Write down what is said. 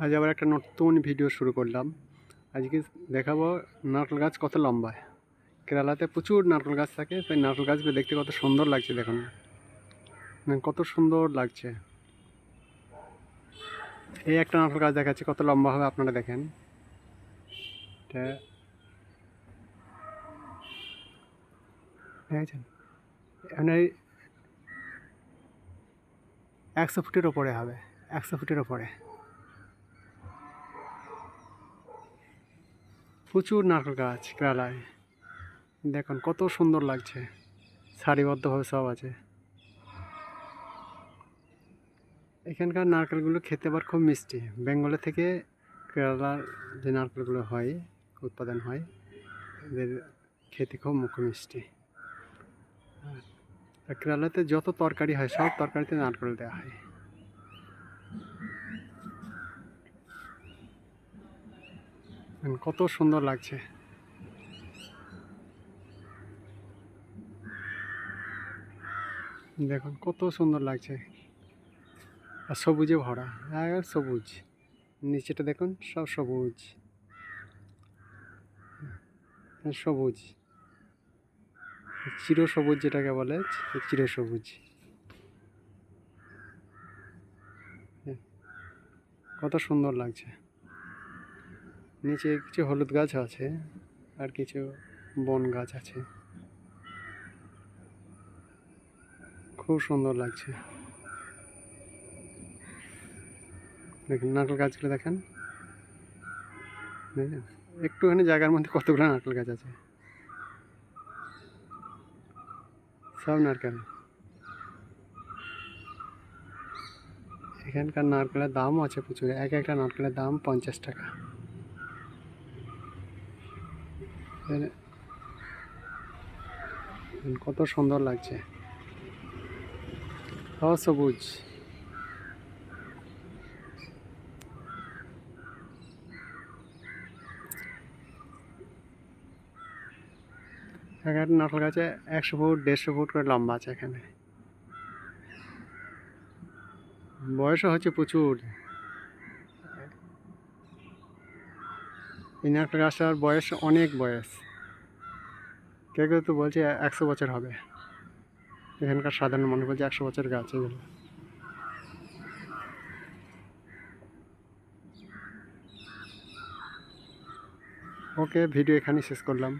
আজ আবার একটা নতুন ভিডিও শুরু করলাম। আজকে দেখাবো নারকেল গাছ কত লম্বা। কেরালাতে প্রচুর নারকেল গাছ থাকে, তাই নারকেল গাছগুলো দেখতে কত সুন্দর লাগছে। দেখুন কত সুন্দর লাগছে। এই একটা নারকেল গাছ দেখাচ্ছি কত লম্বা হবে, আপনারা দেখেন। দেখেছেন এখানে 100 ফুটের ওপরে হবে, 100 ফুটের ওপরে। প্রচুর নারকেল গাছ কেরালায়, দেখুন কত সুন্দর লাগছে, সারিবদ্ধভাবে সব আছে। এখানকার নারকেলগুলো খেতে আবার খুব মিষ্টি। বেঙ্গলের থেকে কেরালার যে নারকেলগুলো হয়, উৎপাদন হয়, এদের খেতে খুব মুখ মিষ্টি। আর কেরালাতে যত তরকারি হয় সব তরকারিতে নারকেল দেওয়া হয়। কত সুন্দর লাগছে। দেখুন কত সুন্দর লাগছে, আর সবুজে ভরা, আর সবুজ। নিচেটা দেখুন সব সবুজ সবুজ, চির সবুজ যেটাকে বলে, চির সবুজ। কত সুন্দর লাগছে। নিচে কিছু হলুদ গাছ আছে, আর কিছু বন গাছ আছে। খুব সুন্দর লাগছে। দেখুন নারকেল গাছগুলো দেখেন, একটুখানি জায়গার মধ্যে কতগুলো নারকেল গাছ আছে, সব নারকেল। এখানকার নারকেলের দামও আছে প্রচুর, এক একটা নারকেলের দাম 50 টাকা। কত সুন্দর লাগছে, সব সবুজ। এক একটা নারকেল গাছে 100 ফুট 150 ফুট করে লম্বা আছে। এখানে বয়সও হচ্ছে প্রচুর। এই নারকেল গাছটার বয়স অনেক বয়স, কেউ কেউ তো বলছে 100 বছর হবে। এখানকার সাধারণ মানুষ বলছে 100 বছর গাছ এগুলো। ওকে, ভিডিও এখানেই শেষ করলাম।